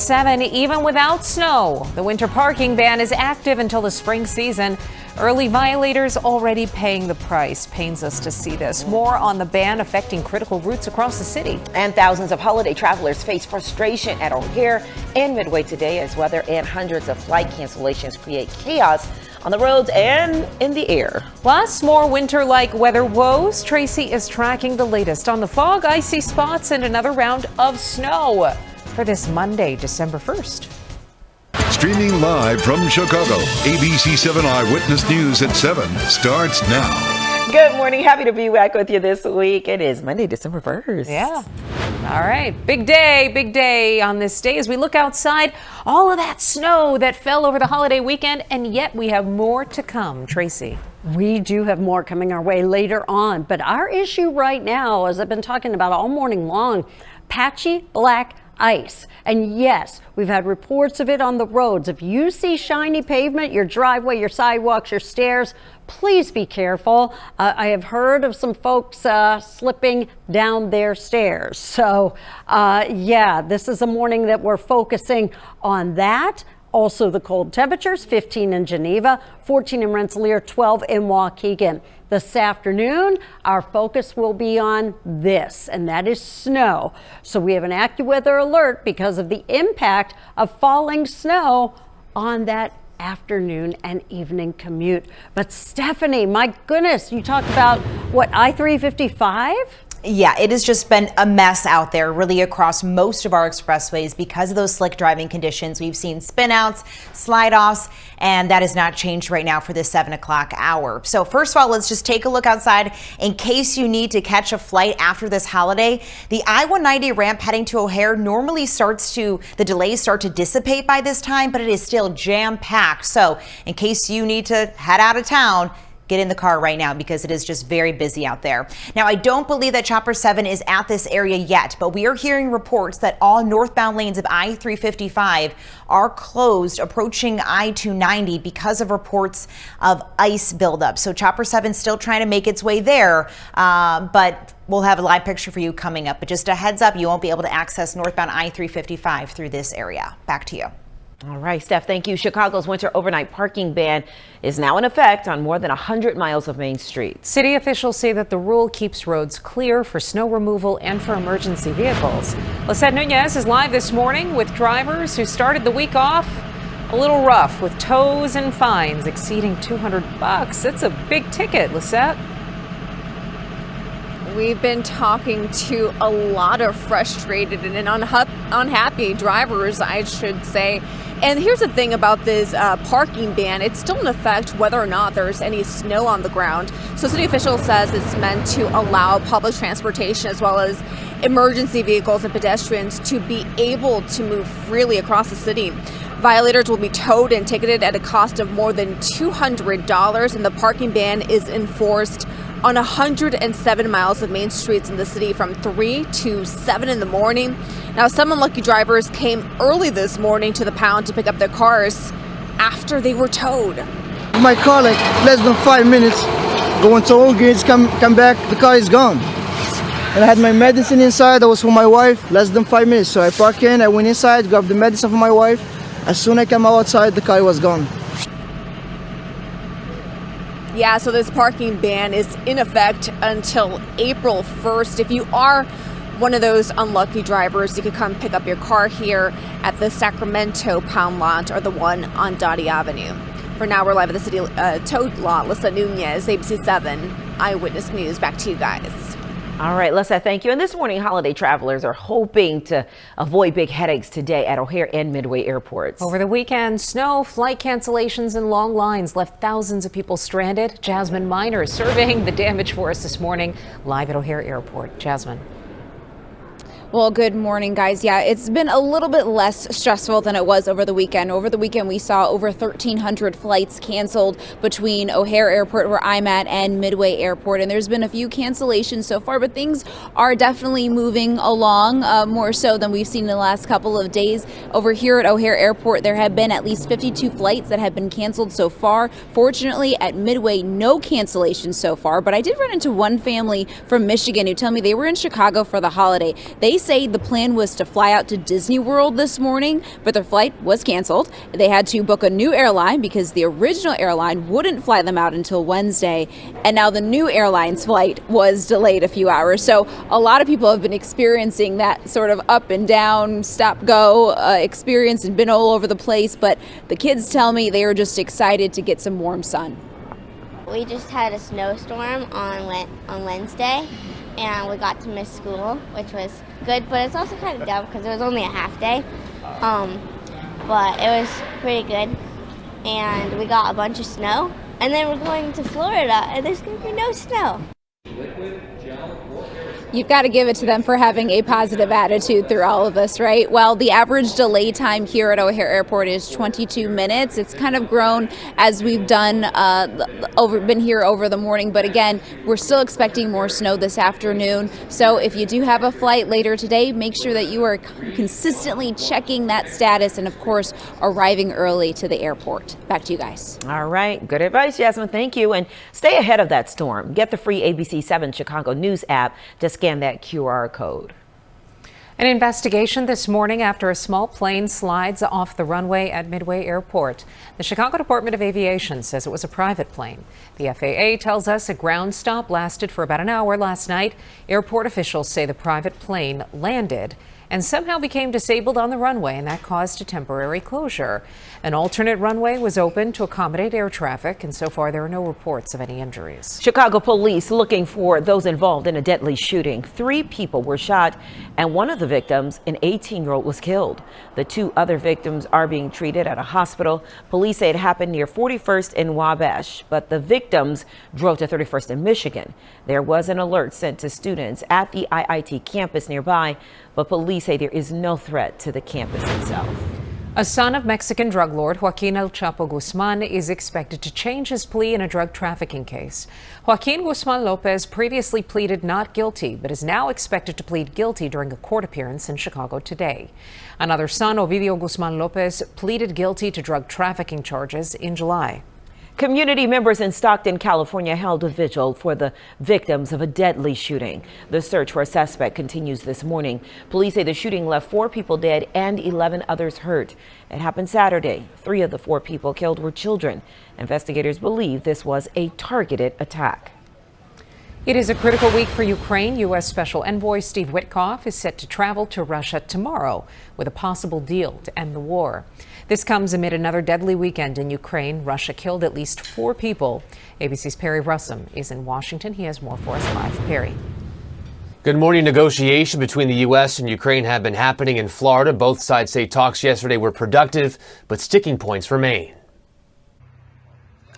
ABC7, even without snow. The winter parking ban is active until the spring season. Early violators already paying the price. Pains us to see this. More on the ban affecting critical routes across the city. And thousands of holiday travelers face frustration at O'Hare and Midway today as weather and hundreds of flight cancellations create chaos on the roads and in the air. Plus, more winter-like weather woes. Tracy is tracking the latest on the fog, icy spots, and another round of snow for this Monday, December 1st. Streaming live from Chicago, ABC7 Eyewitness News at 7 starts now. Good morning. Happy to be back with you this week. It is Monday, December 1st. Yeah. All right. Big day on this day as we look outside. All of that snow that fell over the holiday weekend, and yet we have more to come. Tracy. We do have more coming our way later on, but our issue right now, as I've been talking about all morning long, patchy black ice. And yes, we've had reports of it on the roads. If you see shiny pavement, your driveway, your sidewalks, your stairs, please be careful. I have heard of some folks slipping down their stairs. So yeah, this is a morning that we're focusing on that. Also the cold temperatures, 15 in Geneva, 14 in Rensselaer, 12 in Waukegan. This afternoon, our focus will be on this, and that is snow. So we have an AccuWeather alert because of the impact of falling snow on that afternoon and evening commute. But Stephanie, my goodness, you talked about what, I-355? Yeah, it has just been a mess out there really across most of our expressways because of those slick driving conditions. We've seen spin outs, slide offs, and that has not changed right now for this 7 o'clock hour. So first of all, let's just take a look outside in case you need to catch a flight after this holiday. The I-190 ramp heading to O'Hare normally the delays start to dissipate by this time, but it is still jam packed. So in case you need to head out of town, get in the car right now because it is just very busy out there. Now, I don't believe that Chopper 7 is at this area yet, but we are hearing reports that all northbound lanes of I-355 are closed approaching I-290 because of reports of ice buildup. So Chopper 7 still trying to make its way there, but we'll have a live picture for you coming up. But just a heads up, you won't be able to access northbound I-355 through this area. Back to you. All right, Steph, thank you. Chicago's winter overnight parking ban is now in effect on more than 100 miles of main streets. City officials say that the rule keeps roads clear for snow removal and for emergency vehicles. Lisette Nunez is live this morning with drivers who started the week off a little rough with tolls and fines exceeding $200. It's a big ticket, Lisette. We've been talking to a lot of frustrated and unhappy drivers, I should say. And here's the thing about this parking ban. It's still in effect whether or not there's any snow on the ground. So city officials says it's meant to allow public transportation as well as emergency vehicles and pedestrians to be able to move freely across the city. Violators will be towed and ticketed at a cost of more than $200, and the parking ban is enforced on 107 miles of main streets in the city from 3 to 7 in the morning. Now, some unlucky drivers came early this morning to the pound to pick up their cars after they were towed. My car, like less than 5 minutes, going to all gates, come back, the car is gone. And I had my medicine inside, that was for my wife, less than 5 minutes. So I parked in, I went inside, grabbed the medicine for my wife. As soon as I came outside, the car was gone. Yeah, so this parking ban is in effect until April 1st. If you are one of those unlucky drivers, you could come pick up your car here at the Sacramento pound lot or the one on Dottie Avenue. For now, we're live at the city tow lot. Lisette Nunez, ABC7 Eyewitness News. Back to you guys. All right, Lisa, thank you. And this morning, holiday travelers are hoping to avoid big headaches today at O'Hare and Midway airports. Over the weekend, snow, flight cancellations, and long lines left thousands of people stranded. Jasmine Miner is surveying the damage for us this morning, live at O'Hare Airport. Jasmine. Well, good morning, guys. Yeah, it's been a little bit less stressful than it was over the weekend. Over the weekend, we saw over 1,300 flights canceled between O'Hare Airport, where I'm at, and Midway Airport. And there's been a few cancellations so far, but things are definitely moving along, more so than we've seen in the last couple of days. Over here at O'Hare Airport, there have been at least 52 flights that have been canceled so far. Fortunately, at Midway, no cancellations so far. But I did run into one family from Michigan who told me they were in Chicago for the holiday. They They say the plan was to fly out to Disney World this morning, but their flight was canceled. They had to book a new airline because the original airline wouldn't fly them out until Wednesday. And now the new airline's flight was delayed a few hours. So a lot of people have been experiencing that sort of up and down, stop, go experience and been all over the place. But the kids tell me they are just excited to get some warm sun. We just had a snowstorm on Wednesday, and we got to miss school, which was good, but it's also kind of dumb because it was only a half day. But it was pretty good, and we got a bunch of snow, and then we're going to Florida, and there's going to be no snow. You've got to give it to them for having a positive attitude through all of this, right? Well, the average delay time here at O'Hare Airport is 22 minutes. It's kind of grown as we've been here over the morning. But again, we're still expecting more snow this afternoon. So if you do have a flight later today, make sure that you are consistently checking that status and, of course, arriving early to the airport. Back to you guys. All right. Good advice, Jasmine. Thank you. And stay ahead of that storm. Get the free ABC7 Chicago News app to scan that QR code. An investigation this morning after a small plane slides off the runway at Midway Airport. The Chicago Department of Aviation says it was a private plane. The FAA tells us a ground stop lasted for about an hour last night. Airport officials say the private plane landed and somehow became disabled on the runway, and that caused a temporary closure. An alternate runway was opened to accommodate air traffic, and so far there are no reports of any injuries. Chicago police looking for those involved in a deadly shooting. 3 people were shot, and one of the victims, an 18-year-old, was killed. The 2 other victims are being treated at a hospital. Police say it happened near 41st and Wabash, but the victims drove to 31st in Michigan. There was an alert sent to students at the IIT campus nearby, but police say there is no threat to the campus itself. A son of Mexican drug lord Joaquin El Chapo Guzman is expected to change his plea in a drug trafficking case. Joaquin Guzman Lopez previously pleaded not guilty, but is now expected to plead guilty during a court appearance in Chicago today. Another son, Ovidio Guzman Lopez, pleaded guilty to drug trafficking charges in July. Community members in Stockton, California held a vigil for the victims of a deadly shooting. The search for a suspect continues this morning. Police say the shooting left 4 people dead and 11 others hurt. It happened Saturday. 3 of the 4 people killed were children. Investigators believe this was a targeted attack. It is a critical week for Ukraine. U.S. Special Envoy Steve Witkoff is set to travel to Russia tomorrow with a possible deal to end the war. This comes amid another deadly weekend in Ukraine. Russia killed at least 4 people. ABC's Perry Russum is in Washington. He has more for us live. Perry. Good morning. Negotiations between the U.S. and Ukraine have been happening in Florida. Both sides say talks yesterday were productive, but sticking points remain.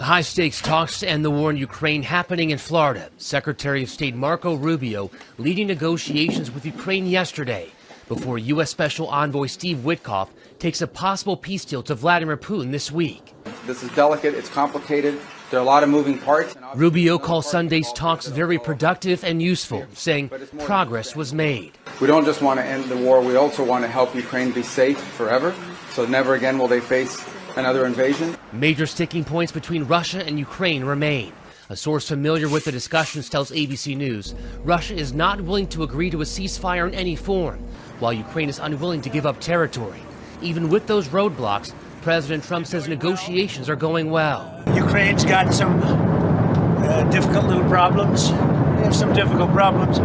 High-stakes talks to end the war in Ukraine happening in Florida. Secretary of State Marco Rubio leading negotiations with Ukraine yesterday before U.S. Special Envoy Steve Witkoff takes a possible peace deal to Vladimir Putin this week. This is delicate, it's complicated, there are a lot of moving parts. Rubio calls Sunday's talks very productive and useful, saying progress was made. We don't just want to end the war, we also want to help Ukraine be safe forever, so never again will they face another invasion. Major sticking points between Russia and Ukraine remain. A source familiar with the discussions tells ABC News Russia is not willing to agree to a ceasefire in any form, while Ukraine is unwilling to give up territory. Even with those roadblocks, President Trump says negotiations are going well. Ukraine's got some difficult little problems. They have some difficult problems,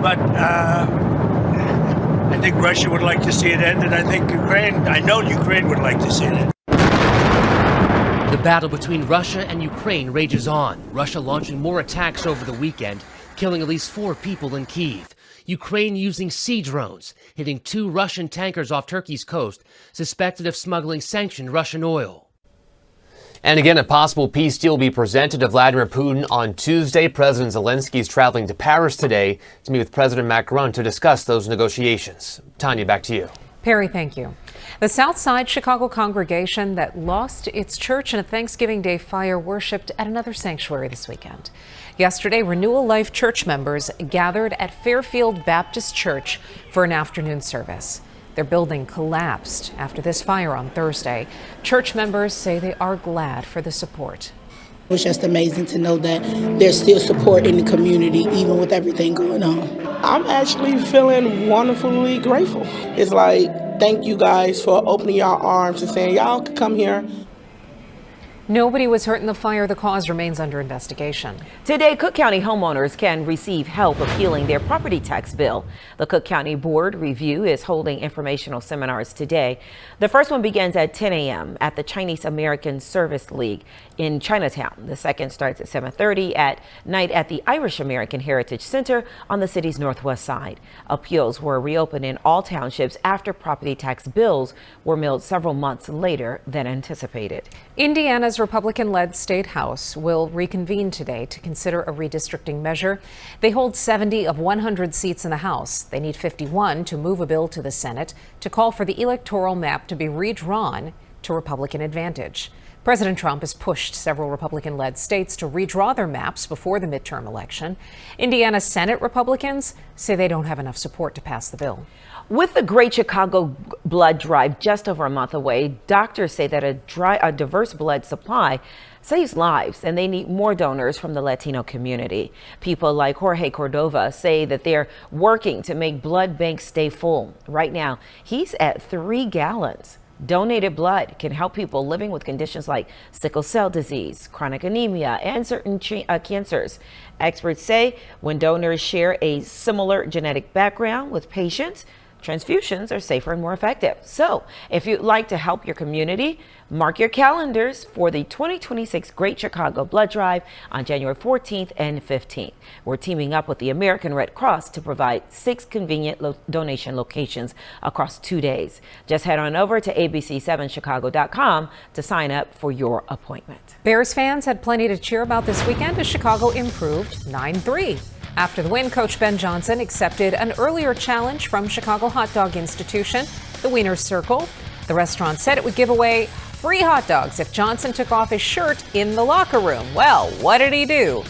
but I think Russia would like to see it end, and I know Ukraine would like to see it end. The battle between Russia and Ukraine rages on. Russia launching more attacks over the weekend, killing at least 4 people in Kyiv. Ukraine using sea drones, hitting 2 Russian tankers off Turkey's coast, suspected of smuggling sanctioned Russian oil. And again, a possible peace deal will be presented to Vladimir Putin on Tuesday. President Zelensky is traveling to Paris today to meet with President Macron to discuss those negotiations. Tanya, back to you. Perry, thank you. The Southside Chicago congregation that lost its church in a Thanksgiving Day fire worshiped at another sanctuary this weekend. Yesterday, Renewal Life church members gathered at Fairfield Baptist Church for an afternoon service. Their building collapsed after this fire on Thursday. Church members say they are glad for the support. It was just amazing to know that there's still support in the community, even with everything going on. I'm actually feeling wonderfully grateful. It's like, thank you guys for opening your arms and saying y'all could come here. Nobody was hurt in the fire. The cause remains under investigation. Today, Cook County homeowners can receive help appealing their property tax bill. The Cook County Board Review is holding informational seminars today. The first one begins at 10 a.m. at the Chinese American Service League in Chinatown. The second starts at 7:30 at night at the Irish American Heritage Center on the city's northwest side. Appeals were reopened in all townships after property tax bills were mailed several months later than anticipated. Indiana's Republican-led State House will reconvene today to consider a redistricting measure. They hold 70 of 100 seats in the House. They need 51 to move a bill to the Senate to call for the electoral map to be redrawn to Republican advantage. President Trump has pushed several Republican-led states to redraw their maps before the midterm election. Indiana Senate Republicans say they don't have enough support to pass the bill. With the Great Chicago Blood Drive just over a month away, doctors say that a diverse blood supply saves lives, and they need more donors from the Latino community. People like Jorge Cordova say that they're working to make blood banks stay full. Right now, he's at 3 gallons. Donated blood can help people living with conditions like sickle cell disease, chronic anemia, and certain cancers. Experts say when donors share a similar genetic background with patients, transfusions are safer and more effective. So if you'd like to help your community, mark your calendars for the 2026 Great Chicago Blood Drive on January 14th and 15th. We're teaming up with the American Red Cross to provide 6 convenient donation locations across 2 days. Just head on over to ABC7Chicago.com to sign up for your appointment. Bears fans had plenty to cheer about this weekend as Chicago improved 9-3. After the win, Coach Ben Johnson accepted an earlier challenge from Chicago hot dog institution, the Wiener Circle. The restaurant said it would give away free hot dogs if Johnson took off his shirt in the locker room. Well, what did he do?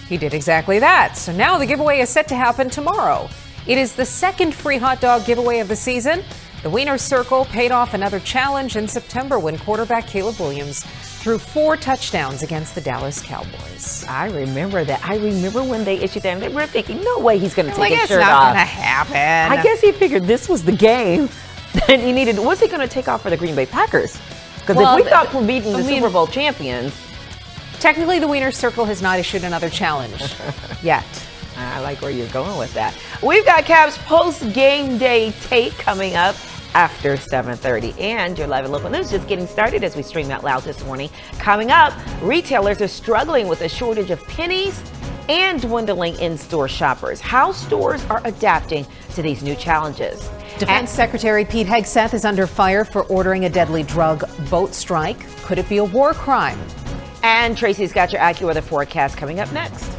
He did exactly that. So now the giveaway is set to happen tomorrow. It is the second free hot dog giveaway of the season. The Wiener Circle paid off another challenge in September when quarterback Caleb Williams threw 4 touchdowns against the Dallas Cowboys. I remember that. I remember when they issued them. They were thinking, no way he's going to take his shirt off. It's not off. going to happen. I guess he figured this was the game that he needed. Was he going to take off for the Green Bay Packers? Because if we thought we're beating the Super Bowl champions. Technically, the Wiener Circle has not issued another challenge yet. I like where you're going with that. We've got Cavs post-game day take coming up after 7:30. And your live and local news just getting started as we stream out loud this morning. Coming up, retailers are struggling with a shortage of pennies and dwindling in-store shoppers. How stores are adapting to these new challenges. Defense Secretary Pete Hegseth is under fire for ordering a deadly drug boat strike. Could it be a war crime? And Tracy's got your AccuWeather forecast coming up next.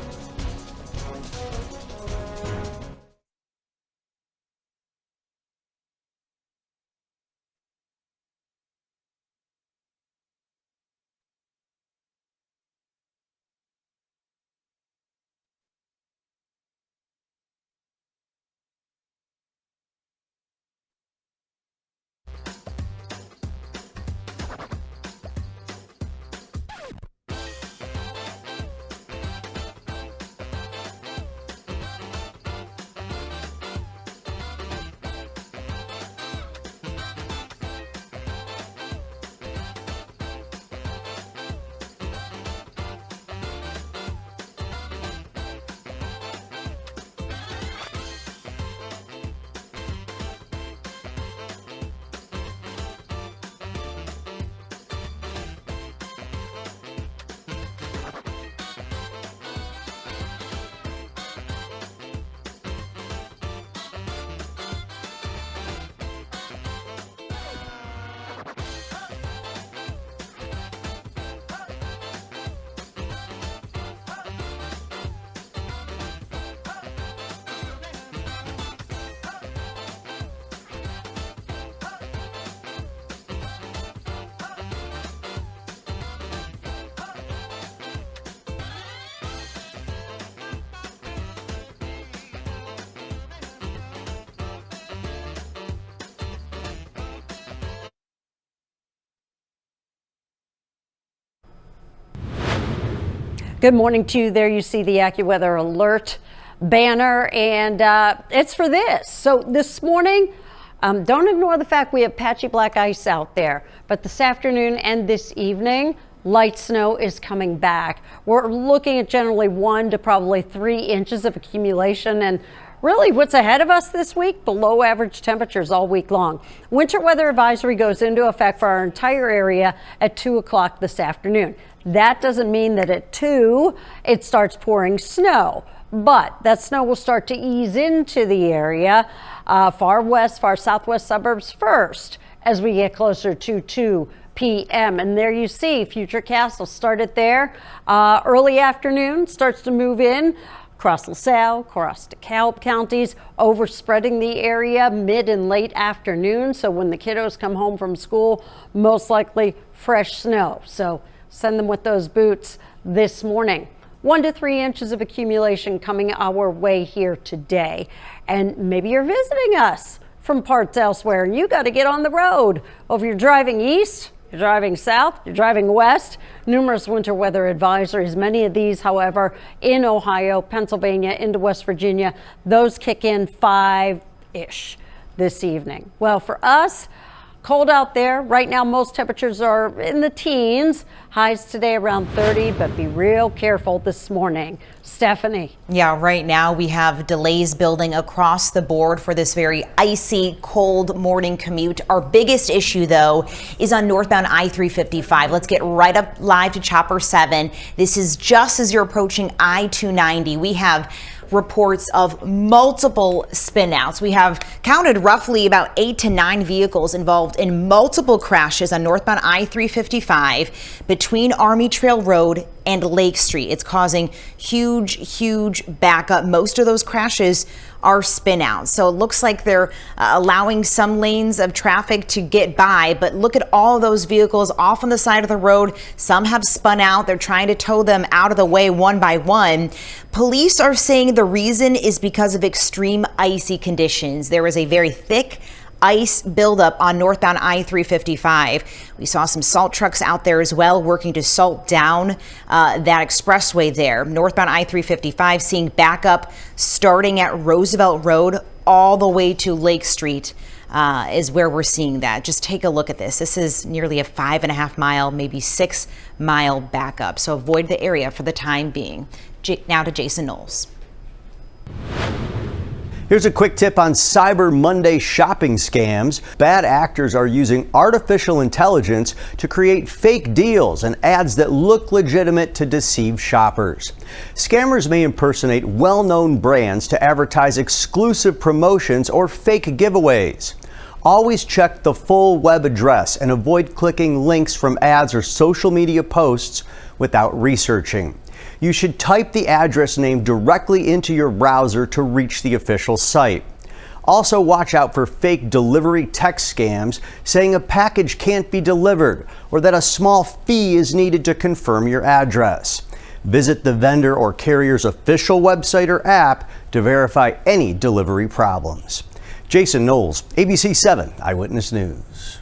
Good morning to you. There you see the AccuWeather alert. banner, and it's for this. So this morning, don't ignore the fact we have patchy black ice out there, but this afternoon and this evening, light snow is coming back. We're looking at generally 1 to probably 3 inches of accumulation, and really what's ahead of us this week, below average temperatures all week long. Winter weather advisory goes into effect for our entire area at 2 o'clock this afternoon. That doesn't mean that at 2 it starts pouring snow, but that snow will start to ease into the area, far west, far southwest suburbs first as we get closer to 2 p.m. And there you see future cast will start it there. Early afternoon starts to move in across LaSalle, across DeKalb counties, overspreading the area mid and late afternoon. So when the kiddos come home from school, most likely fresh snow. So send them with those boots this morning. 1 to 3 inches of accumulation coming our way here today. And maybe you're visiting us from parts elsewhere and you got to get on the road. Well, if you're driving east, you're driving south, you're driving west, numerous winter weather advisories. Many of these, however, in Ohio, Pennsylvania, into West Virginia, those kick in 5-ish this evening. Well, for us, cold out there. Right now, most temperatures are in the teens. Highs today around 30, but be real careful this morning. Stephanie. Yeah, right now we have delays building across the board for this very icy, cold morning commute. Our biggest issue, though, is on northbound I-355. Let's get right up live to Chopper 7. This is just as you're approaching I-290. We have reports of multiple spinouts. We have counted roughly about 8 to 9 vehicles involved in multiple crashes on northbound I-355 between Army Trail Road and Lake Street. It's causing huge backup. Most of those crashes are spinouts. So it looks like they're allowing some lanes of traffic to get by, but look at all those vehicles off on the side of the road. Some have spun out. They're trying to tow them out of the way one by one. Police are saying the reason is because of extreme icy conditions. There is a very thick ice buildup on northbound I-355. We saw some salt trucks out there as well working to salt down that expressway there. Northbound I-355 seeing backup starting at Roosevelt Road all the way to Lake Street is where we're seeing that. Just take a look at this. This is nearly a 5.5 mile, maybe 6 mile backup. So avoid the area for the time being. Now to Jason Knowles. Here's a quick tip on Cyber Monday shopping scams. Bad actors are using artificial intelligence to create fake deals and ads that look legitimate to deceive shoppers. Scammers may impersonate well-known brands to advertise exclusive promotions or fake giveaways. Always check the full web address and avoid clicking links from ads or social media posts without researching. You should type the address name directly into your browser to reach the official site. Also, watch out for fake delivery text scams saying a package can't be delivered or that a small fee is needed to confirm your address. Visit the vendor or carrier's official website or app to verify any delivery problems. Jason Knowles, ABC7 Eyewitness News.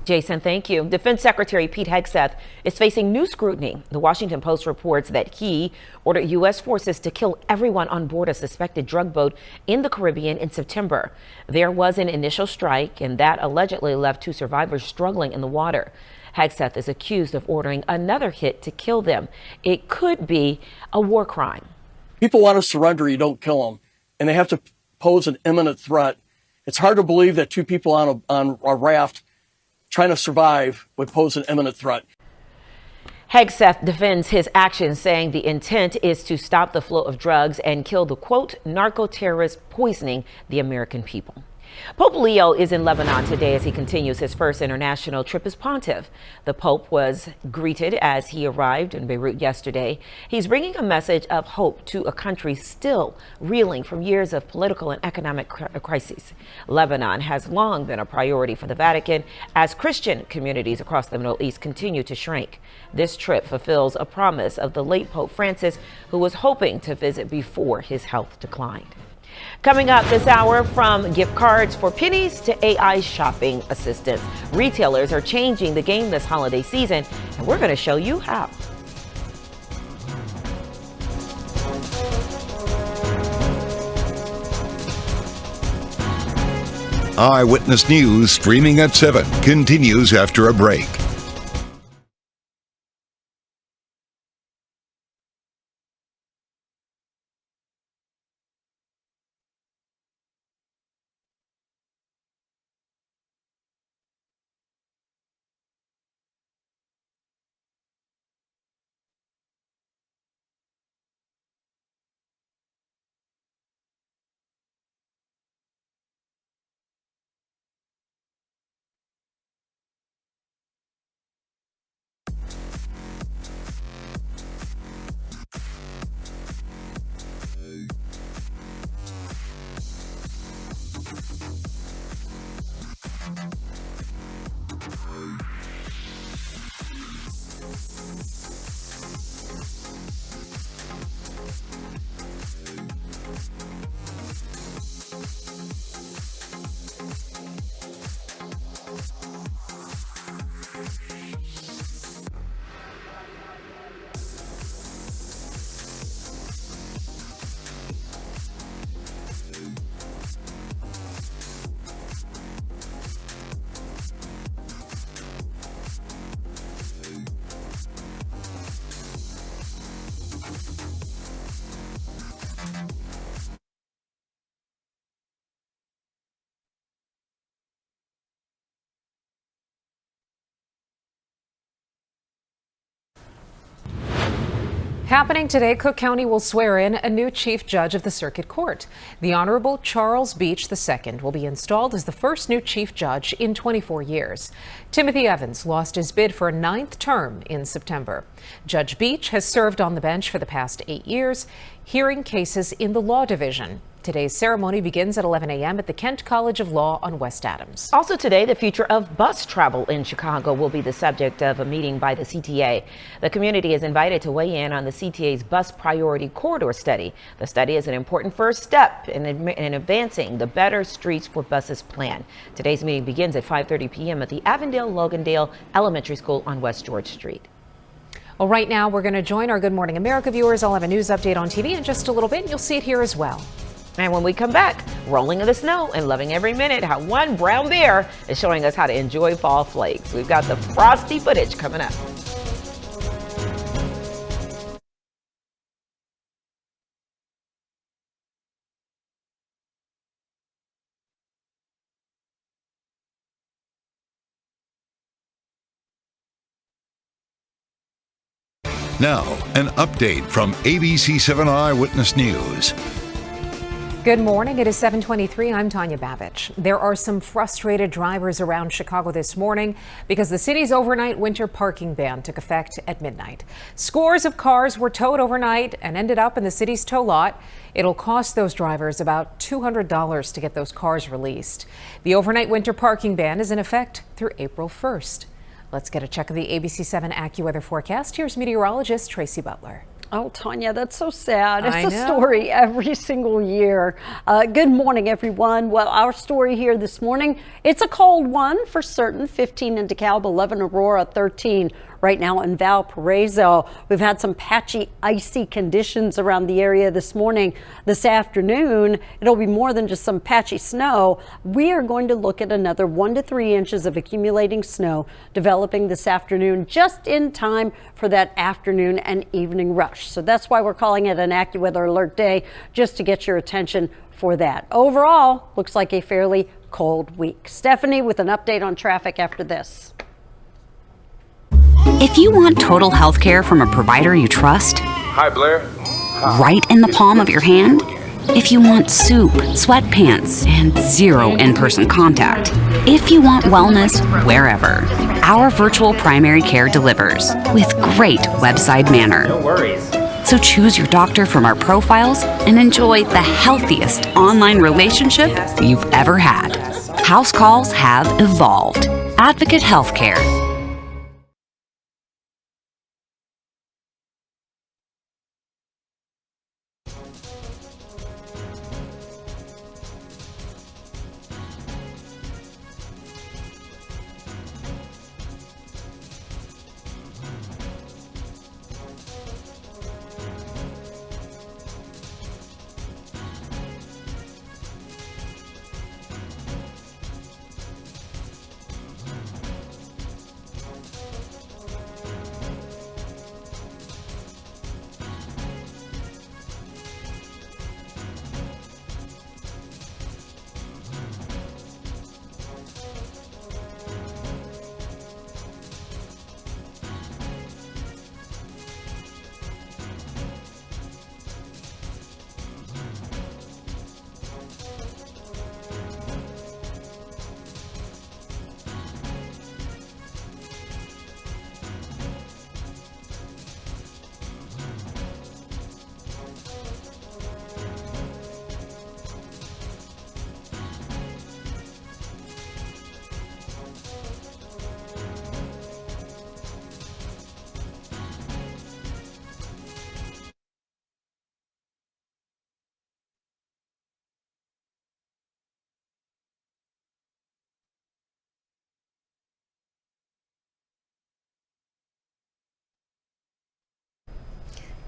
Jason, thank you. Defense Secretary Pete Hegseth is facing new scrutiny. The Washington Post reports that he ordered U.S. forces to kill everyone on board a suspected drug boat in the Caribbean in September. There was an initial strike, and that allegedly left 2 survivors struggling in the water. Hegseth is accused of ordering another hit to kill them. It could be a war crime. People want to surrender, you don't kill them, and they have to pose an imminent threat. It's hard to believe that 2 people on a raft trying to survive would pose an imminent threat. Hegseth defends his actions, saying the intent is to stop the flow of drugs and kill the, quote, narco-terrorists poisoning the American people. Pope Leo is in Lebanon today as he continues his first international trip as pontiff. The Pope was greeted as he arrived in Beirut yesterday. He's bringing a message of hope to a country still reeling from years of political and economic crises. Lebanon has long been a priority for the Vatican as Christian communities across the Middle East continue to shrink. This trip fulfills a promise of the late Pope Francis, who was hoping to visit before his health declined. Coming up this hour, from gift cards for pennies to AI shopping assistance, retailers are changing the game this holiday season, and we're going to show you how. Eyewitness News, streaming at 7, continues after a break. Happening today, Cook County will swear in a new chief judge of the circuit court. The Honorable Charles Beach II will be installed as the first new chief judge in 24 years. Timothy Evans lost his bid for a 9th term in September. Judge Beach has served on the bench for the past 8 years, hearing cases in the law division. Today's ceremony begins at 11 a.m. at the Kent College of Law on West Adams. Also today, the future of bus travel in Chicago will be the subject of a meeting by the CTA. The community is invited to weigh in on the CTA's bus priority corridor study. The study is an important first step in advancing the Better Streets for Buses plan. Today's meeting begins at 5:30 p.m. at the Avondale-Loganndale Elementary School on West George Street. Well, right now, we're going to join our Good Morning America viewers. I'll have a news update on TV in just a little bit, and you'll see it here as well. And when we come back, rolling in the snow and loving every minute, how one brown bear is showing us how to enjoy fall flakes. We've got the frosty footage coming up. Now, an update from ABC7 Eyewitness News. Good morning. It is 7:23. I'm Tanya Babich. There are some frustrated drivers around Chicago this morning because the city's overnight winter parking ban took effect at midnight. Scores of cars were towed overnight and ended up in the city's tow lot. It'll cost those drivers about $200 to get those cars released. The overnight winter parking ban is in effect through April 1st. Let's get a check of the ABC7 AccuWeather forecast. Here's meteorologist Tracy Butler. Oh, Tanya, that's so sad. It's a story every single year. Good morning, everyone. Well, our story here this morning, it's a cold one for certain. 15 in DeKalb, 11 Aurora, 13 right now in Valparaiso. We've had some patchy, icy conditions around the area this morning. This afternoon, it'll be more than just some patchy snow. We are going to look at another 1 to 3 inches of accumulating snow developing this afternoon, just in time for that afternoon and evening rush. So that's why we're calling it an AccuWeather alert day, just to get your attention for that. Overall, looks like a fairly cold week. Stephanie with an update on traffic after this. If you want total health care from a provider you trust, hi Blair, right in the palm of your hand, if you want soup, sweatpants, and zero in-person contact, if you want wellness wherever, our virtual primary care delivers with great website manner. no worries. So choose your doctor from our profiles and enjoy the healthiest online relationship you've ever had. House calls have evolved. Advocate Healthcare.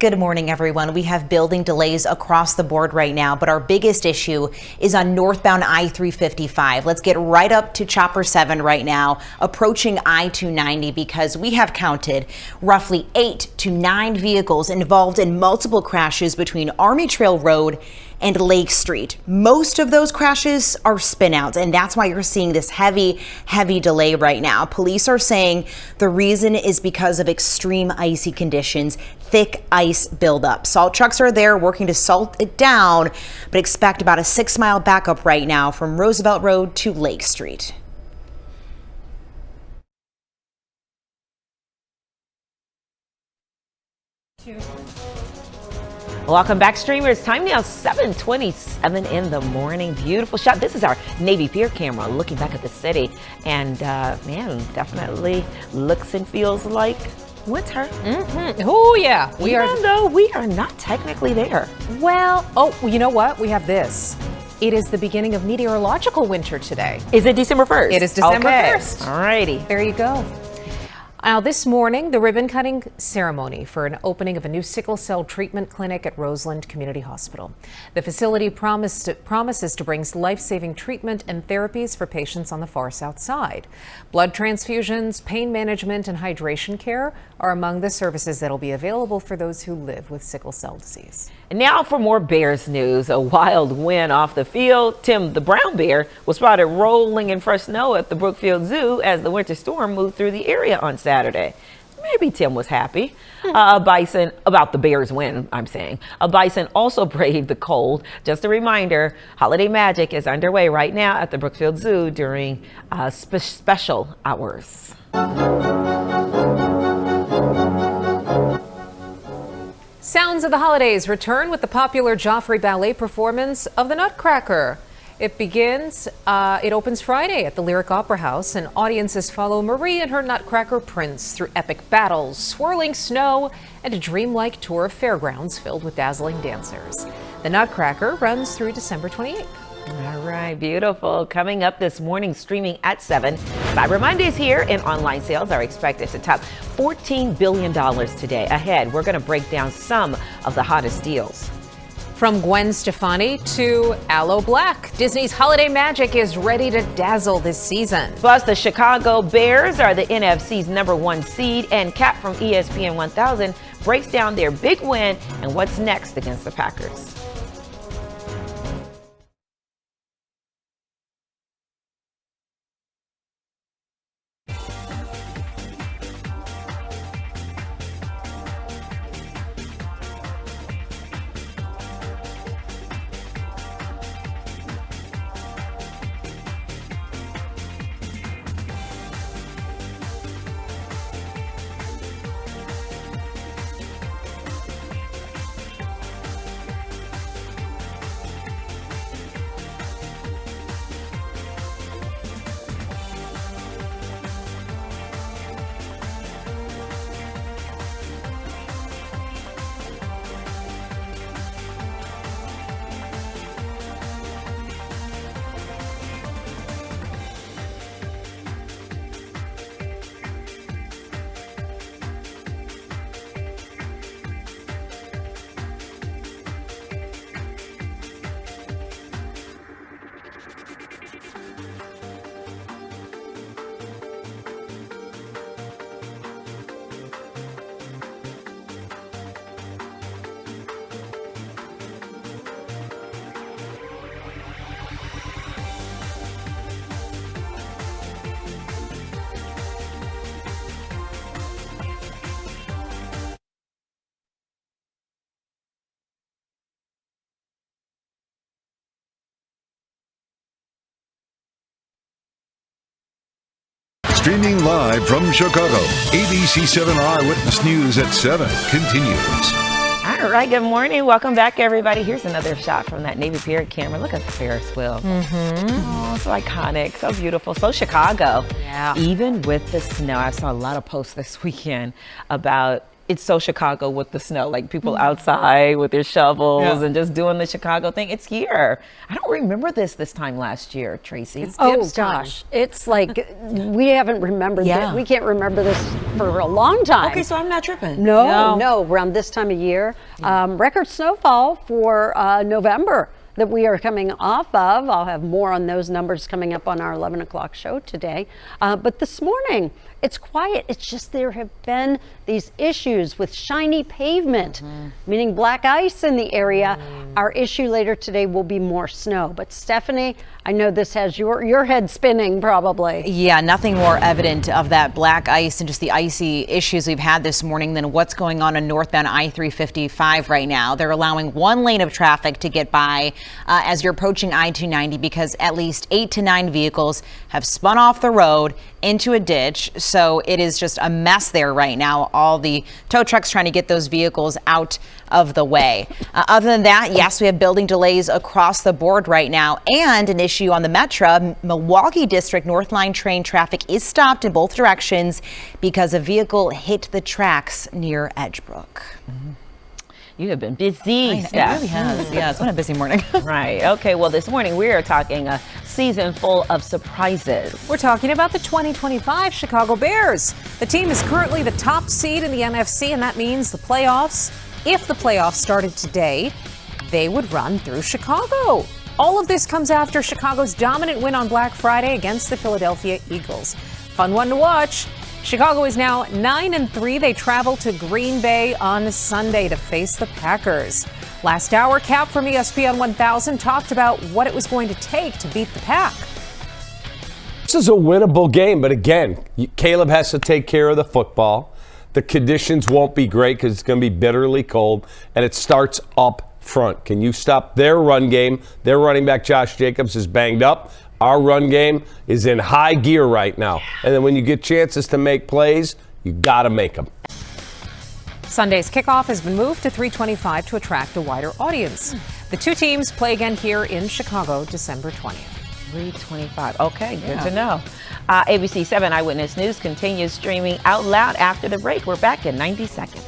Good morning, everyone. We have building delays across the board right now, but our biggest issue is on northbound I-355. Let's get right up to Chopper 7 right now, approaching I-290, because we have counted roughly 8 to 9 vehicles involved in multiple crashes between Army Trail Road and Lake Street. Most of those crashes are spinouts, and that's why you're seeing this heavy delay right now. Police are saying the reason is because of extreme icy conditions, thick ice buildup. Salt trucks are there working to salt it down, but expect about a 6-mile backup right now from Roosevelt Road to Lake Street. Welcome back, streamers. Time now 7:27 in the morning. Beautiful shot. This is our Navy Pier camera looking back at the city, and man, definitely looks and feels like winter. Oh yeah, Even though we are not technically there. Well, oh, you know what? We have this. It is the beginning of meteorological winter today. Is it December 1st? It is December 1st. Alrighty. There you go. Now, this morning, the ribbon-cutting ceremony for an opening of a new sickle cell treatment clinic at Roseland Community Hospital. The facility promises to bring life-saving treatment and therapies for patients on the far south side. Blood transfusions, pain management, and hydration care are among the services that will be available for those who live with sickle cell disease. And now for more Bears news. A wild win off the field. Tim the brown bear was spotted rolling in fresh snow at the Brookfield Zoo as the winter storm moved through the area on Saturday. Maybe Tim was happy. A bison, about the Bears win, I'm saying. A bison also braved the cold. Just a reminder, holiday magic is underway right now at the Brookfield Zoo during special hours. Sounds of the holidays return with the popular Joffrey Ballet performance of the Nutcracker. It opens Friday at the Lyric Opera House, and audiences follow Marie and her Nutcracker prince through epic battles, swirling snow, and a dreamlike tour of fairgrounds filled with dazzling dancers. The Nutcracker runs through December 28th. All right, beautiful. Coming up this morning, streaming at 7. Cyber Monday's here, and online sales are expected to top $14 billion today. Ahead, we're going to break down some of the hottest deals. From Gwen Stefani to Aloe Black, Disney's holiday magic is ready to dazzle this season. Plus, the Chicago Bears are the NFC's #1 seed, and Cap from ESPN 1000 breaks down their big win and what's next against the Packers. Streaming live from Chicago, ABC7 Eyewitness News at 7 continues. All right, good morning. Welcome back, everybody. Here's another shot from that Navy Pier camera. Look at the Ferris wheel. Oh, so iconic, so beautiful, so Chicago. Yeah. Even with the snow, I saw a lot of posts this weekend about it's so Chicago with the snow, like people outside with their shovels Yeah. and just doing the Chicago thing. It's here. I don't remember this time last year, Tracy. Oh gosh, it's like we haven't remembered Yeah. that. We can't remember this for a long time. Okay, so I'm not tripping. No, around this time of year. Record snowfall for November that we are coming off of. I'll have more on those numbers coming up on our 11 o'clock show today. But this morning, it's quiet. It's just there have been these issues with shiny pavement, meaning black ice in the area. Our issue later today will be more snow. But Stephanie, I know this has your head spinning probably. Yeah, nothing more evident of that black ice and just the icy issues we've had this morning than what's going on northbound I-355 right now. They're allowing one lane of traffic to get by as you're approaching I-290 because at least 8 to 9 vehicles have spun off the road into a ditch. So it is just a mess there right now. All the tow trucks trying to get those vehicles out of the way. Other than that, yes, we have building delays across the board right now and an issue on the Metro. Milwaukee District North Line train traffic is stopped in both directions because a vehicle hit the tracks near Edgebrook. You have been busy. It really has. Yeah, it's been a busy morning. Right. Okay. Well, this morning we are talking a season full of surprises. We're talking about the 2025 Chicago Bears. The team is currently the top seed in the NFC, and that means the playoffs, if the playoffs started today, they would run through Chicago. All of this comes after Chicago's dominant win on Black Friday against the Philadelphia Eagles. Fun one to watch. Chicago is now 9-3. They travel to Green Bay on Sunday to face the Packers. Last hour, Cap from ESPN 1000 talked about what it was going to take to beat the Pack. This is a winnable game, but again, Caleb has to take care of the football. The conditions won't be great because it's going to be bitterly cold, and it starts up front. Can you stop their run game? Their running back, Josh Jacobs, is banged up. Our run game is in high gear right now. And then when you get chances to make plays, you got to make them. Sunday's kickoff has been moved to 3:25 to attract a wider audience. The two teams play again here in Chicago, December 20th. 3:25. Okay, good to know. ABC7 Eyewitness News continues streaming out loud after the break. We're back in 90 seconds.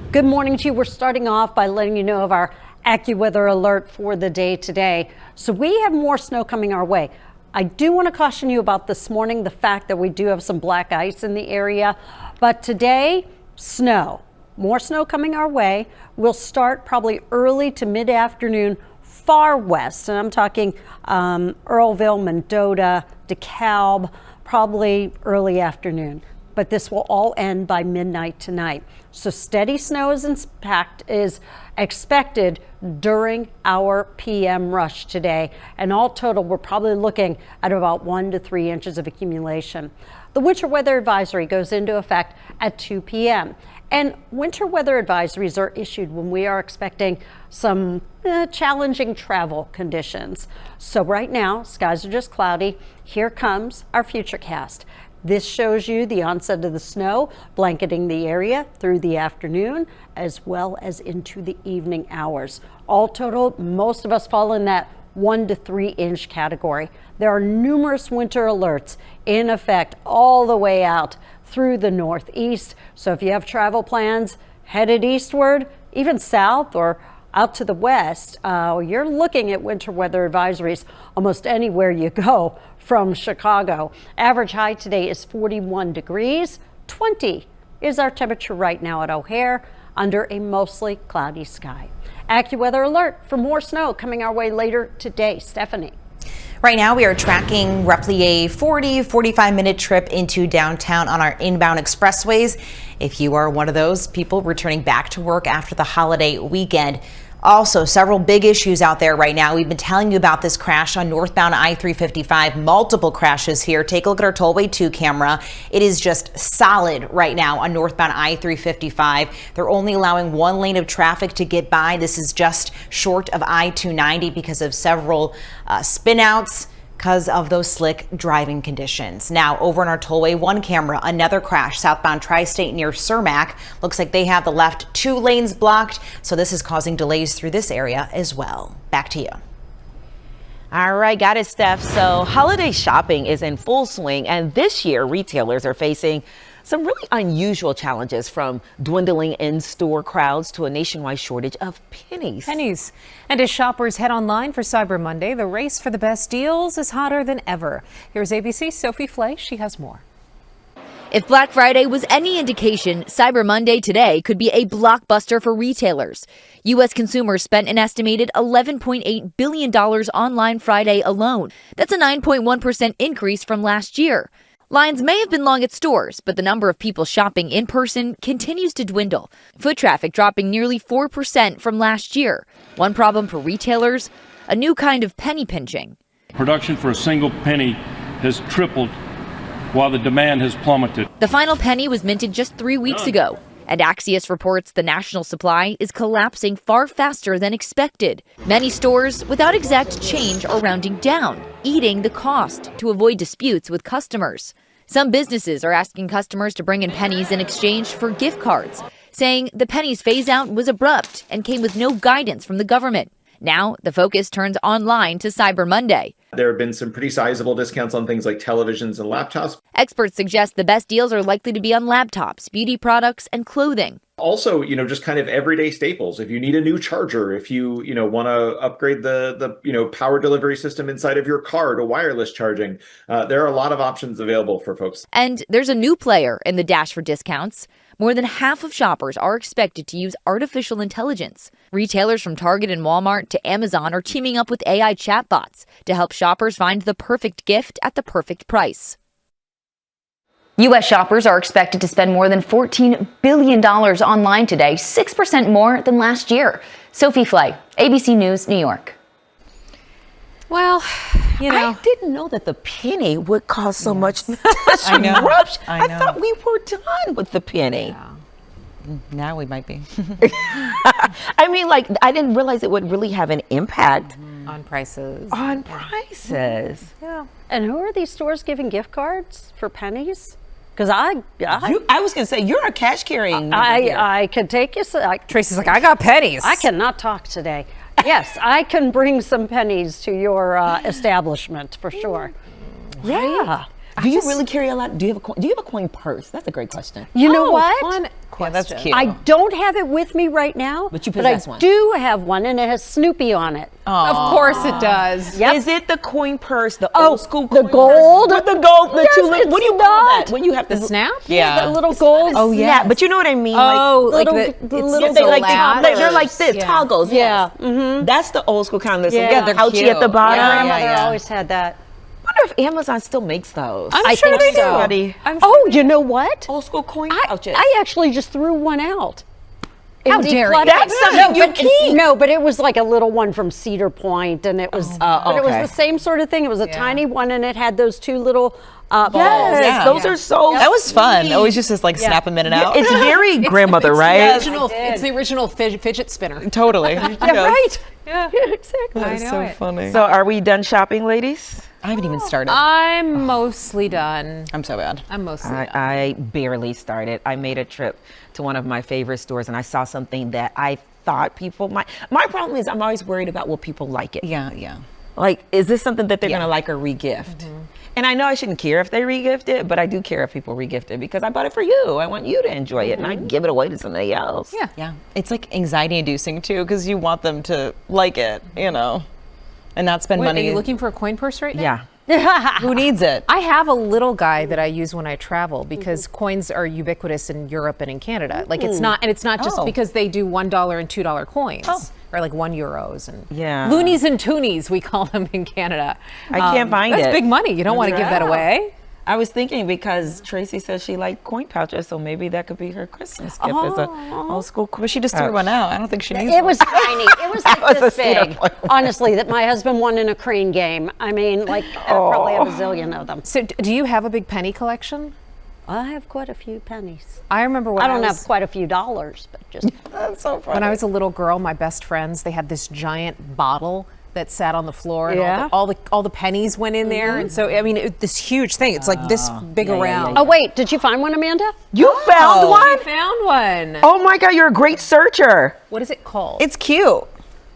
Good morning to you. We're starting off by letting you know of our AccuWeather alert for the day today. So we have more snow coming our way. I do want to caution you about this morning, the fact that we do have some black ice in the area. But today, snow. More snow coming our way. We'll start probably early to mid-afternoon far west. And I'm talking Earlville, Mendota, DeKalb, probably early afternoon. But this will all end by midnight tonight. So steady snow is expected during our PM rush today. And all total, we're probably looking at about 1 to 3 inches of accumulation. The winter weather advisory goes into effect at 2 p.m. And winter weather advisories are issued when we are expecting some challenging travel conditions. So right now, skies are just cloudy. Here comes our futurecast. This shows you the onset of the snow blanketing the area through the afternoon as well as into the evening hours. All total, most of us fall in that 1 to 3 inch category. There are numerous winter alerts in effect all the way out through the Northeast. So if you have travel plans headed eastward, even south or out to the west, you're looking at winter weather advisories almost anywhere you go from Chicago. Average high today is 41 degrees. 20 is our temperature right now at O'Hare under a mostly cloudy sky. AccuWeather alert for more snow coming our way later today. Stephanie. Right now, we are tracking roughly a 45 minute trip into downtown on our inbound expressways. If you are one of those people returning back to work after the holiday weekend. Also, several big issues out there right now. We've been telling you about this crash on northbound I-355. Multiple crashes here. Take a look at our Tollway 2 camera. It is just solid right now on northbound I-355. They're only allowing one lane of traffic to get by. This is just short of I-290 because of several spinouts because of those slick driving conditions. Now, over in our Tollway 1 camera, another crash southbound Tri-State near Cermak. Looks like they have the left 2 lanes blocked, so this is causing delays through this area as well. Back to you. All right, got it, Steph. So holiday shopping is in full swing, and this year retailers are facing some really unusual challenges, from dwindling in-store crowds to a nationwide shortage of pennies. And as shoppers head online for Cyber Monday, the race for the best deals is hotter than ever. Here's ABC's Sophie Flay. She has more. If Black Friday was any indication, Cyber Monday today could be a blockbuster for retailers. U.S. consumers spent an estimated $11.8 billion online Friday alone. That's a 9.1% increase from last year. Lines may have been long at stores, but the number of people shopping in person continues to dwindle. Foot traffic dropping nearly 4% from last year. One problem for retailers, a new kind of penny pinching. Production for a single penny has tripled while the demand has plummeted. The final penny was minted just 3 weeks ago, and Axios reports the national supply is collapsing far faster than expected. Many stores without exact change are rounding down, eating the cost to avoid disputes with customers. Some businesses are asking customers to bring in pennies in exchange for gift cards, saying the pennies phase out was abrupt and came with no guidance from the government. Now, the focus turns online to Cyber Monday. There have been some pretty sizable discounts on things like televisions and laptops. Experts suggest the best deals are likely to be on laptops, beauty products, and clothing. Also, just kind of everyday staples. If you need a new charger, if you, want to upgrade the power delivery system inside of your car to wireless charging, there are a lot of options available for folks. And there's a new player in the dash for discounts. More than half of shoppers are expected to use artificial intelligence. Retailers from Target and Walmart to Amazon are teaming up with AI chatbots to help shoppers find the perfect gift at the perfect price. U.S. shoppers are expected to spend more than $14 billion online today, 6% more than last year. Sophie Flay, ABC News, New York. Well, I didn't know that the penny would cause so much disruption. I thought we were done with the penny. Yeah. Now we might be. I mean, I didn't realize it would really have an impact on prices. Yeah. And who are these stores giving gift cards for pennies? Because I was going to say, you're a cash carrying. I could take you. Tracy's like, I got pennies. I cannot talk today. Yes, I can bring some pennies to your establishment for sure. Yeah. Do you really carry a lot? Do you have a coin purse? That's a great question. You know what? Fun question. Yeah, that's cute. I don't have it with me right now, but you possess one. I do have one, and it has Snoopy on it. Of course it does. Yep. Is it the coin purse, the old school the coin gold? Purse? With the gold, the yes, two. What do you call that? When you have the snap? Yeah, the little gold. Oh yeah, but you know what I mean. Oh, like the little they're like this toggles. Yeah, that's the old school kind. There's they're pouchy cute. at the bottom. My mother always had that. I wonder if Amazon still makes those. I think they do. You know what? Old school coin pouches. I actually just threw one out. How dare you? That's something you keep. No, but it was like a little one from Cedar Point, and it was, but it was okay. the same sort of thing. It was a tiny one, and it had those two little balls. Yes, those are so. That was fun. sweet. Always just like snap a minute out. It's very grandmother, right? It's the original fidget spinner. Totally. Right. Yeah, exactly. I know it. Funny. So, are we done shopping, ladies? I haven't even started. I'm mostly done. I'm so bad. I'm mostly done. I barely started. I made a trip to one of my favorite stores, and I saw something that I thought people might. My problem is I'm always worried about will people like it. Yeah. Like, is this something that they're gonna like or regift? And I know I shouldn't care if they regift it, but I do care if people regift it because I bought it for you. I want you to enjoy it, and I give it away to somebody else. Yeah. It's like anxiety inducing too, because you want them to like it, and not spend Wait, money. Are you looking for a coin purse right now? Yeah. Who needs it? I have a little guy that I use when I travel because coins are ubiquitous in Europe and in Canada. Like it's not just because they do $1 and $2 coins. Or like €1 and loonies and toonies, we call them in Canada. I can't find it. That's big money. You don't want to give that away. I was thinking because Tracy says she liked coin pouches, so maybe that could be her Christmas gift as a old school coin. But she just threw one out. I don't think she needs It was tiny. It was like was this a Cedar big. Point. Honestly, that my husband won in a crane game. I mean, like probably a bazillion of them. So do you have a big penny collection? I have quite a few pennies. I remember when I don't have quite a few dollars, but just That's so funny. when I was a little girl, my best friends, they had this giant bottle that sat on the floor, and Yeah. all the pennies went in there, and so I mean, this huge thing. It's like this big around. Oh wait, did you find one, Amanda? You found one? I found one. Oh my God, you're a great searcher. What is it called? It's cute.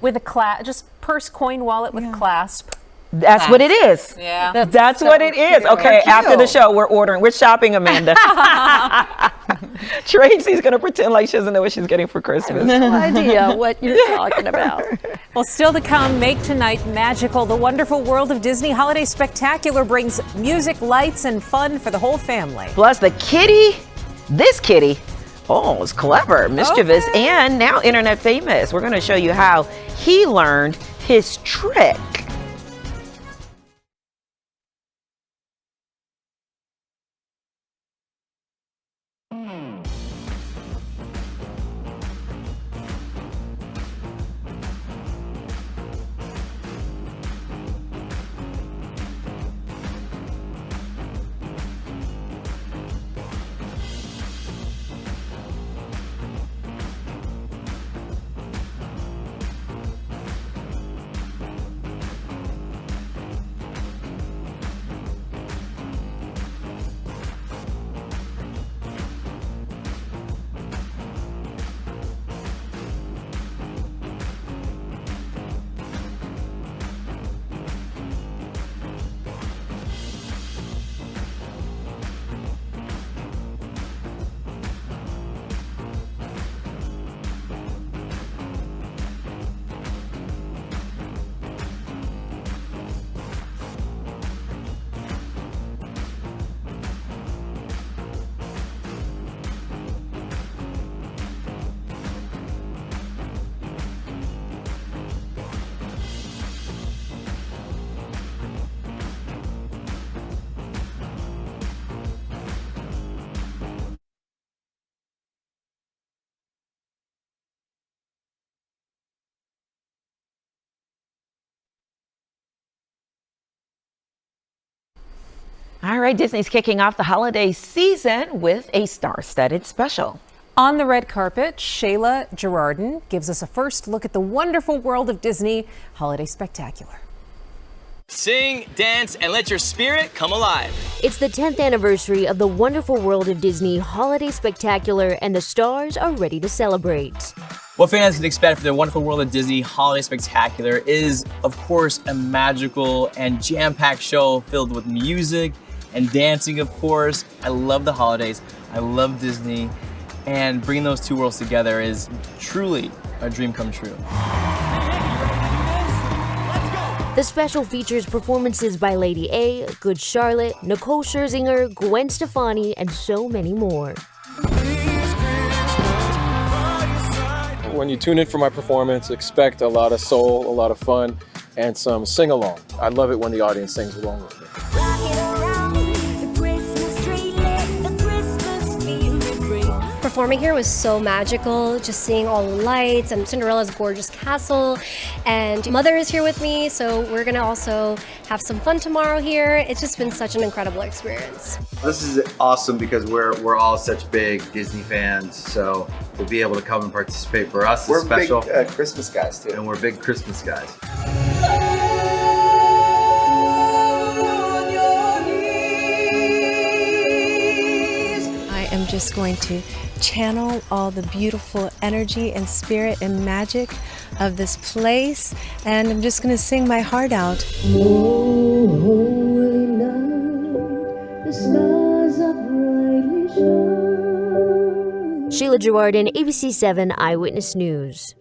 With a just purse coin wallet with clasp. That's what it is. Yeah. That's what it is. Okay, after the show, we're shopping, Amanda. Tracy's gonna pretend like she doesn't know what she's getting for Christmas. No idea what you're talking about. Well, still to come, make tonight magical. The Wonderful World of Disney Holiday Spectacular brings music, lights, and fun for the whole family. Plus this kitty, is clever, mischievous, and now internet famous. We're gonna show you how he learned his trick. All right, Disney's kicking off the holiday season with a star-studded special. On the red carpet, Shayla Girardin gives us a first look at the Wonderful World of Disney Holiday Spectacular. Sing, dance, and let your spirit come alive. It's the 10th anniversary of the Wonderful World of Disney Holiday Spectacular, and the stars are ready to celebrate. What fans can expect for the Wonderful World of Disney Holiday Spectacular is, of course, a magical and jam-packed show filled with music and dancing, of course. I love the holidays. I love Disney. And bringing those two worlds together is truly a dream come true. The special features performances by Lady A, Good Charlotte, Nicole Scherzinger, Gwen Stefani, and so many more. When you tune in for my performance, expect a lot of soul, a lot of fun, and some sing-along. I love it when the audience sings along with me. Performing here was so magical, just seeing all the lights and Cinderella's gorgeous castle. And Mother is here with me, so we're gonna also have some fun tomorrow here. It's just been such an incredible experience. This is awesome because we're all such big Disney fans, so to be able to come and participate for us is special. We're big Christmas guys too. And we're big Christmas guys. I'm just going to channel all the beautiful energy and spirit and magic of this place, and I'm just going to sing my heart out. Sheila Girardin, ABC7 Eyewitness News.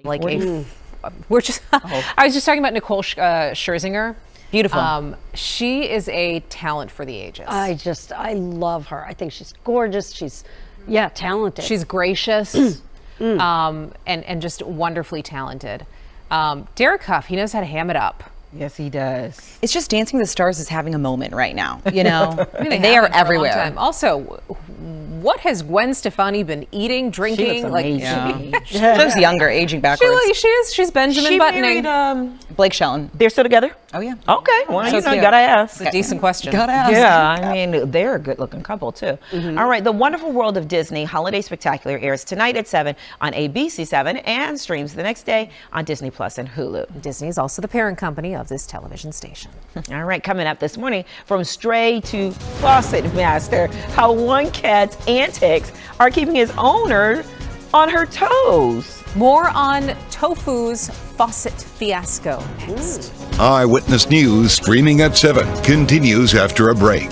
Like we're just. I was just talking about Nicole Scherzinger. Beautiful. She is a talent for the ages. I love her. I think she's gorgeous. She's, talented. She's gracious, and just wonderfully talented. Derek Huff, he knows how to ham it up. Yes, he does. It's just Dancing with the Stars is having a moment right now, you know? I mean, they are have been for a long everywhere. time. Also, what has Gwen Stefani been eating, drinking? She looks younger, aging backwards. She is. She's Benjamin Buttoning. Blake Shelton. They're still together? Oh, yeah. Okay. Well, So you know, you cute. gotta ask. It's a decent question. Gotta ask. Yeah, I mean, they're a good-looking couple, too. All right, The Wonderful World of Disney Holiday Spectacular airs tonight at 7 on ABC7 and streams the next day on Disney Plus and Hulu. Disney is also the parent company of this television station. All right, coming up this morning, from stray to faucet master, how one cat's antics are keeping his owner on her toes. More on Tofu's faucet fiasco next. Eyewitness News streaming at 7 continues after a break.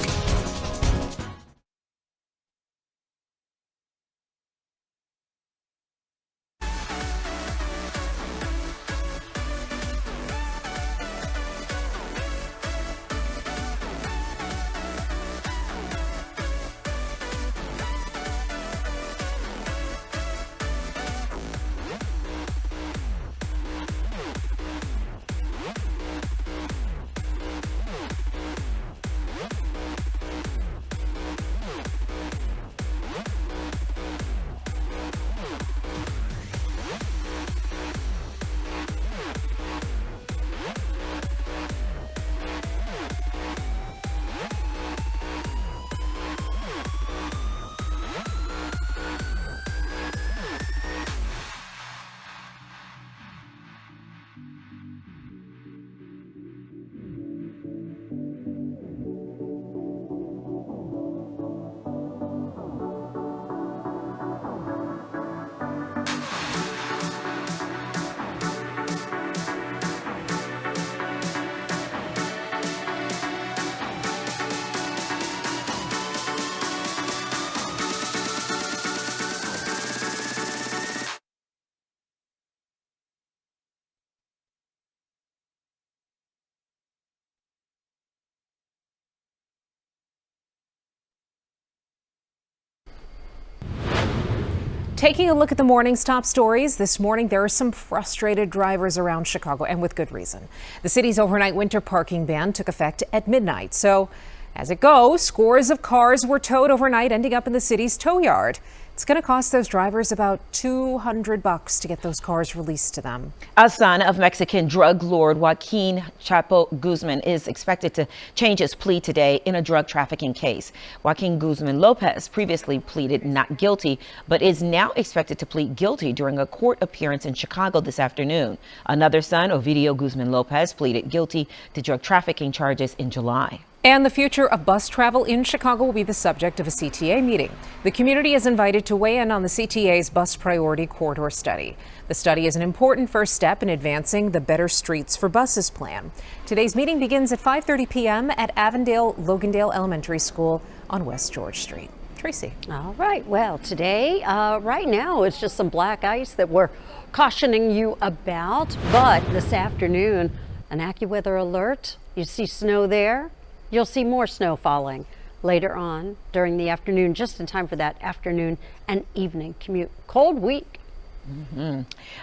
Taking a look at the morning's top stories, this morning there are some frustrated drivers around Chicago, and with good reason. The city's overnight winter parking ban took effect at midnight. So as it goes, scores of cars were towed overnight, ending up in the city's tow yard. It's going to cost those drivers about $200 to get those cars released to them. A son of Mexican drug lord Joaquin Chapo Guzman is expected to change his plea today in a drug trafficking case. Joaquin Guzman Lopez previously pleaded not guilty, but is now expected to plead guilty during a court appearance in Chicago this afternoon. Another son, Ovidio Guzman Lopez, pleaded guilty to drug trafficking charges in July. And the future of bus travel in Chicago will be the subject of a CTA meeting. The community is invited to weigh in on the CTA's bus priority corridor study. The study is an important first step in advancing the Better Streets for Buses plan. Today's meeting begins at 5:30 p.m. at Avondale-Logandale Elementary School on West George Street. Tracy. All right. Well, today, right now, it's just some black ice that we're cautioning you about. But this afternoon, an AccuWeather alert. You see snow there. You'll see more snow falling later on during the afternoon, just in time for that afternoon and evening commute. Cold week.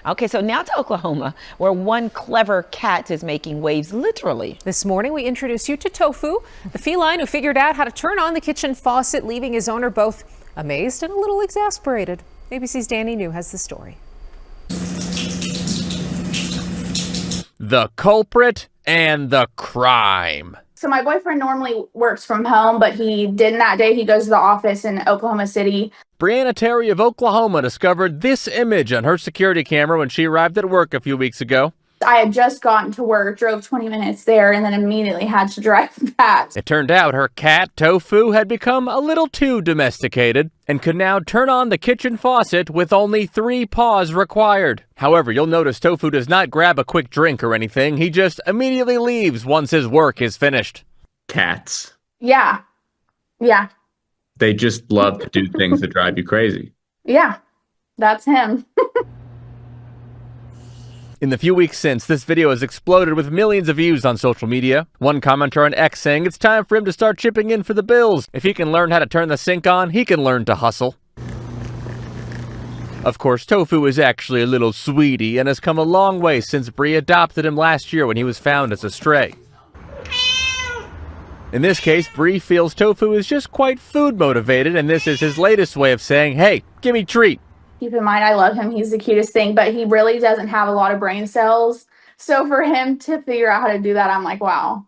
Okay, so now to Oklahoma, where one clever cat is making waves, literally. This morning, we introduce you to Tofu, the feline who figured out how to turn on the kitchen faucet, leaving his owner both amazed and a little exasperated. ABC's Danny New has the story. The culprit and the crime. So my boyfriend normally works from home, but he didn't that day. He goes to the office in Oklahoma City. Brianna Terry of Oklahoma discovered this image on her security camera when she arrived at work a few weeks ago. I had just gotten to work, drove 20 minutes there, and then immediately had to drive back. It turned out her cat, Tofu, had become a little too domesticated and could now turn on the kitchen faucet with only 3 paws required. However, you'll notice Tofu does not grab a quick drink or anything. He just immediately leaves once his work is finished. Cats. Yeah. Yeah. They just love to do things that drive you crazy. Yeah. That's him. In the few weeks since, this video has exploded with millions of views on social media. One commenter on X saying it's time for him to start chipping in for the bills. If he can learn how to turn the sink on, he can learn to hustle. Of course, Tofu is actually a little sweetie and has come a long way since Bree adopted him last year when he was found as a stray. In this case, Bree feels Tofu is just quite food motivated, and this is his latest way of saying, hey, give me a treat. Keep in mind, I love him. He's the cutest thing, but he really doesn't have a lot of brain cells. So for him to figure out how to do that, I'm like, wow.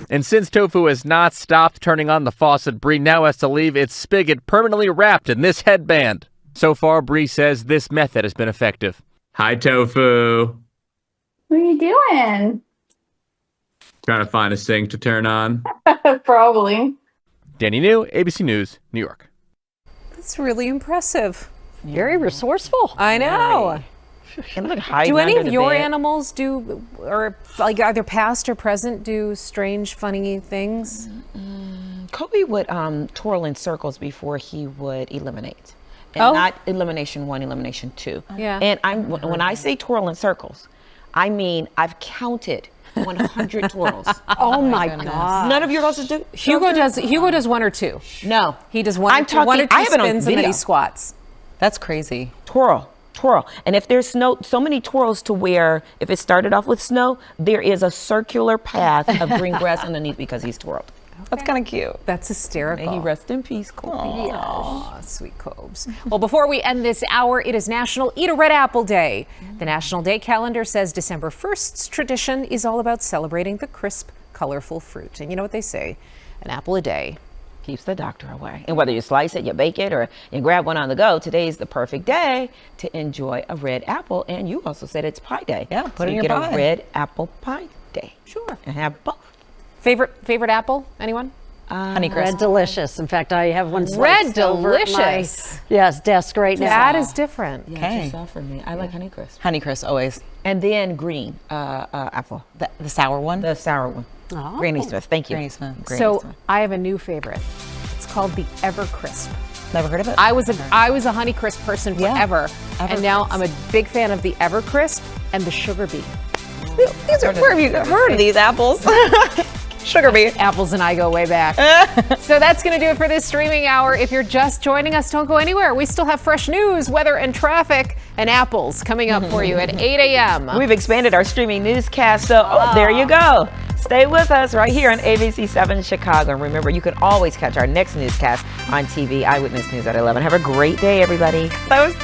And since Tofu has not stopped turning on the faucet, Bree now has to leave its spigot permanently wrapped in this headband. So far, Bree says this method has been effective. Hi, Tofu. What are you doing? Trying to find a sink to turn on. Probably. Danny New, ABC News, New York. That's really impressive. Very resourceful. I know. And look, hiding Do any under of the your bed. animals do, or like either past or present, do strange, funny things? Kobe would twirl in circles before he would eliminate. And Oh. not elimination 1, elimination 2. Yeah. And when I say twirl in circles, I mean I've counted 100 twirls. Oh my God. None of your houses do? Hugo does 1 or 2. No. He does one, I'm talking, one or 2 I have it on spins and then video. he squats. That's crazy. Twirl. And if there's so many twirls to where if it started off with snow, there is a circular path of green grass underneath because he's twirled. That's kind of cute. That's hysterical. May he rest in peace, Kobe. Aw, sweet Cobes. Well, before we end this hour, it is National Eat a Red Apple Day. The National Day calendar says December 1st's tradition is all about celebrating the crisp, colorful fruit. And you know what they say, an apple a day keeps the doctor away. And whether you slice it, you bake it, or you grab one on the go, today's the perfect day to enjoy a red apple. And you also said it's pie day. Yeah, put it in your get pie. a red apple pie day. Sure. And have both. Favorite apple? Anyone? Honeycrisp. Red Delicious. In fact, I have one Red sliced over at my, Delicious. desk right now. That is different. Yeah, it's soft for me. I like Honeycrisp. Honeycrisp, always. And then green apple. The sour one? The sour one. Oh. Granny Smith. Thank you. Granny Smith. So I have a new favorite. It's called the Evercrisp. Never heard of it. I was a Honeycrisp person forever, and now I'm a big fan of the Evercrisp and the Sugar Bee. Where have you heard of these apples? Sugar Bee. Apples and I go way back. So that's going to do it for this streaming hour. If you're just joining us, don't go anywhere. We still have fresh news, weather, and traffic, and apples coming up for you at 8 a.m. We've expanded our streaming newscast, so there you go. Stay with us right here on ABC7 Chicago. And remember, you can always catch our next newscast on TV, Eyewitness News at 11. Have a great day, everybody. That was